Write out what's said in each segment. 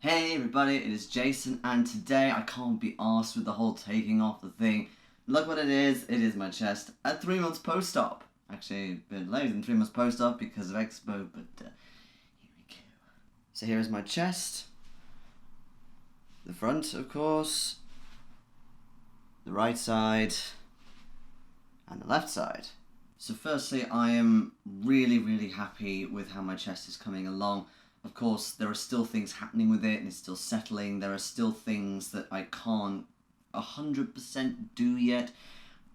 Hey everybody, it is Jason, and today I can't be arsed with the whole taking off the thing. Look what it is my chest at 3 months post-op. Actually, a bit later than 3 months post-op because of Expo, but here we go. So here is my chest. The front, of course. The right side. And the left side. So firstly, I am really happy with how my chest is coming along. Of course, there are still things happening with it and it's still settling. There are still things that I can't 100% do yet,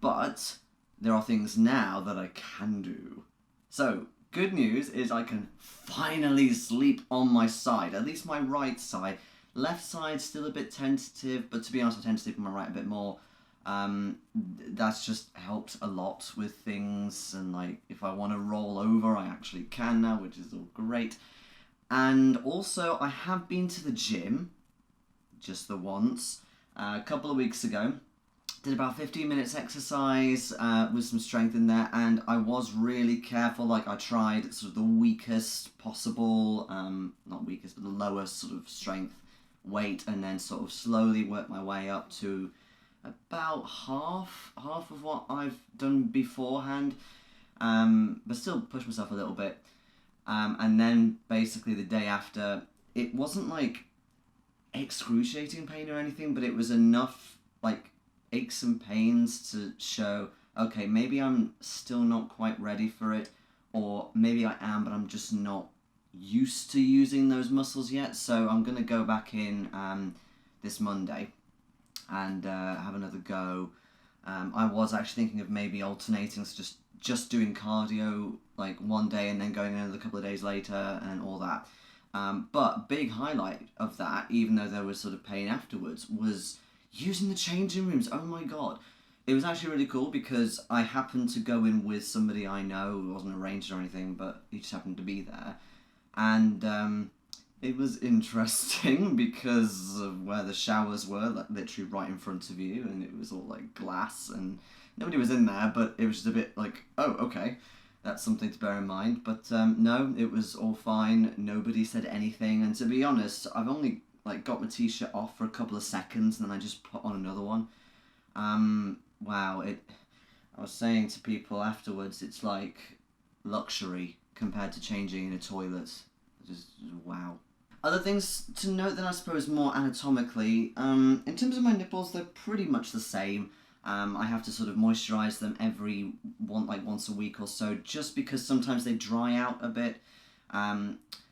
but there are things now that I can do. So, good news is I can finally sleep on my side, at least my right side. Left side still a bit tentative, but to be honest, I tend to sleep on my right a bit more. That's just helped a lot with things, and like if I want to roll over, I actually can now, which is all great. And also, I have been to the gym, just the once, a couple of weeks ago. Did about 15 minutes exercise with some strength in there, and I was really careful. Like, I tried sort of the weakest possible, not weakest, but the lowest sort of strength weight, and then sort of slowly worked my way up to about half of what I've done beforehand, but still pushed myself a little bit. And then basically the day after, it wasn't like excruciating pain or anything, but it was enough like aches and pains to show, okay, maybe I'm still not quite ready for it, or maybe I am, but I'm just not used to using those muscles yet. So I'm going to go back in this Monday and have another go. I was actually thinking of maybe alternating, so just doing cardio like one day and then going another couple of days later and all that. But big highlight of that, even though there was sort of pain afterwards, was using the changing rooms. Oh my god. It was actually really cool because I happened to go in with somebody I know. It wasn't arranged or anything, but he just happened to be there. And it was interesting because of where the showers were, like literally right in front of you, and it was all like glass, and nobody was in there, but it was just a bit like, oh, okay, that's something to bear in mind. But no, it was all fine. Nobody said anything, and to be honest, I've only like got my t-shirt off for a couple of seconds, and then I just put on another one. Wow, I was saying to people afterwards, it's like luxury compared to changing in a toilet. Just wow. Other things to note then, I suppose, more anatomically. In terms of my nipples, they're pretty much the same. I have to sort of moisturize them once a week or so, just because sometimes they dry out a bit.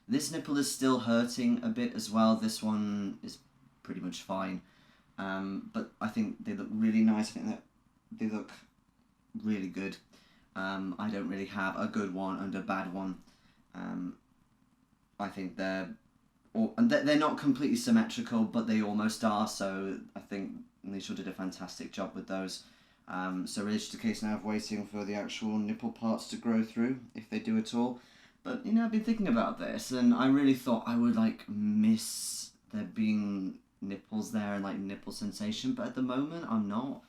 This nipple is still hurting a bit as well. This one is pretty much fine. But I think they look really nice. I think that they look really good. I don't really have a good one and a bad one. I think they're not completely symmetrical, but they almost are, so I think Nisha did a fantastic job with those. So really just a case now of waiting for the actual nipple parts to grow through, if they do at all. But, I've been thinking about this, and I really thought I would, miss there being nipples there and, nipple sensation, but at the moment, I'm not.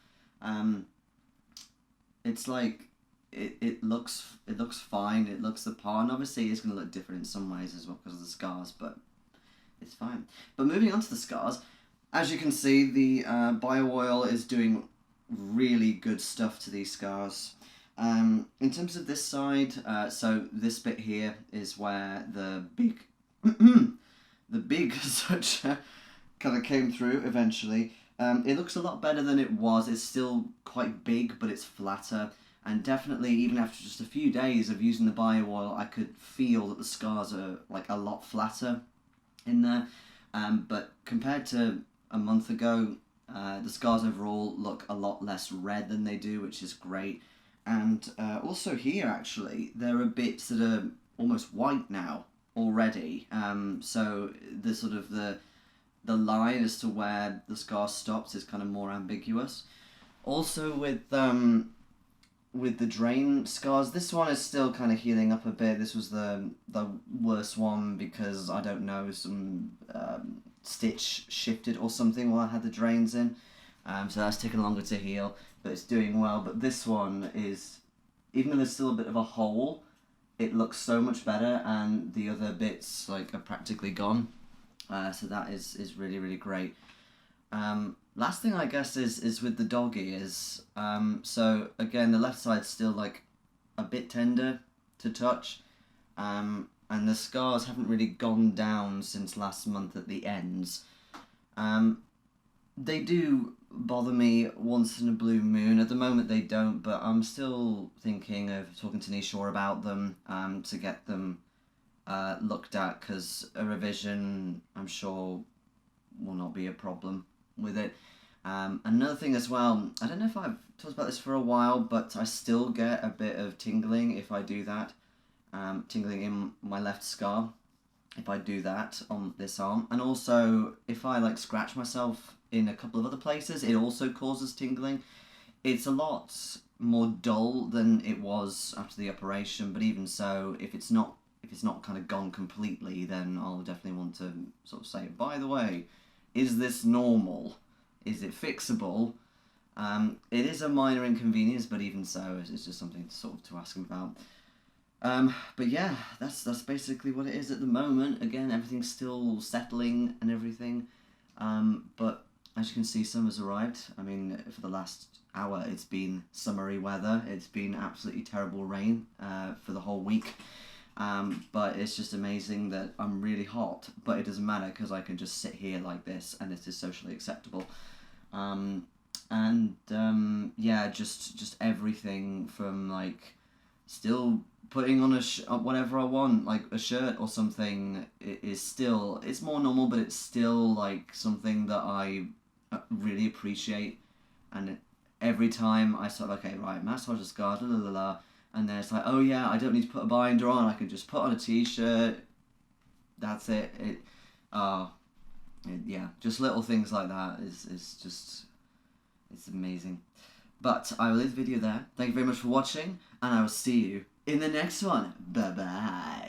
It's like, it looks fine, it looks the part, and obviously it's going to look different in some ways as well because of the scars, but it's fine. But moving on to the scars, as you can see, the bio oil is doing really good stuff to these scars. In terms of this side, so this bit here is where the big, the big suture kind of came through eventually. It looks a lot better than it was. It's still quite big, but it's flatter. And definitely, even after just a few days of using the bio oil, I could feel that the scars are a lot flatter in there. But compared to a month ago, the scars overall look a lot less red than they do, which is great. And also here, actually, there are bits that are almost white now already. So the sort of the line as to where the scar stops is kind of more ambiguous. Also with the drain scars, this one is still kind of healing up a bit. This was the worst one because, I don't know, some stitch shifted or something while I had the drains in. So that's taken longer to heal, but it's doing well. But this one is, even though there's still a bit of a hole, it looks so much better, and the other bits are practically gone. So that is really, really great. Last thing I guess is with the doggy is, so again, the left side's still like a bit tender to touch, and the scars haven't really gone down since last month at the ends. They do bother me once in a blue moon. At the moment they don't, but I'm still thinking of talking to Nishore about them, to get them looked at, because a revision, I'm sure, will not be a problem with it. Another thing as well, I don't know if I've talked about this for a while, but I still get a bit of tingling if I do that. Tingling in my left scar if I do that on this arm. And also, if I like scratch myself in a couple of other places, it also causes tingling. It's a lot more dull than it was after the operation, but even so, if it's not kind of gone completely, then I'll definitely want to sort of say, by the way, is this normal? Is it fixable? It is a minor inconvenience, but even so, it's just something to sort of to ask him about. But yeah, that's basically what it is at the moment. Again, everything's still settling and everything. But as you can see, summer's arrived. I mean, for the last hour, it's been summery weather. It's been absolutely terrible rain for the whole week. But it's just amazing that I'm really hot, but it doesn't matter because I can just sit here like this and it is socially acceptable. Yeah, just everything from like still putting on whatever I want, like a shirt or something, is still, it's more normal, but it's still like something that I really appreciate. And every time I start, okay, right, massage the scar, la la la, and then it's like, oh yeah, I don't need to put a binder on, I can just put on a t-shirt, that's it. Yeah, just little things like that is just, it's amazing. But I will leave the video there. Thank you very much for watching, and I will see you in the next one. Bye bye.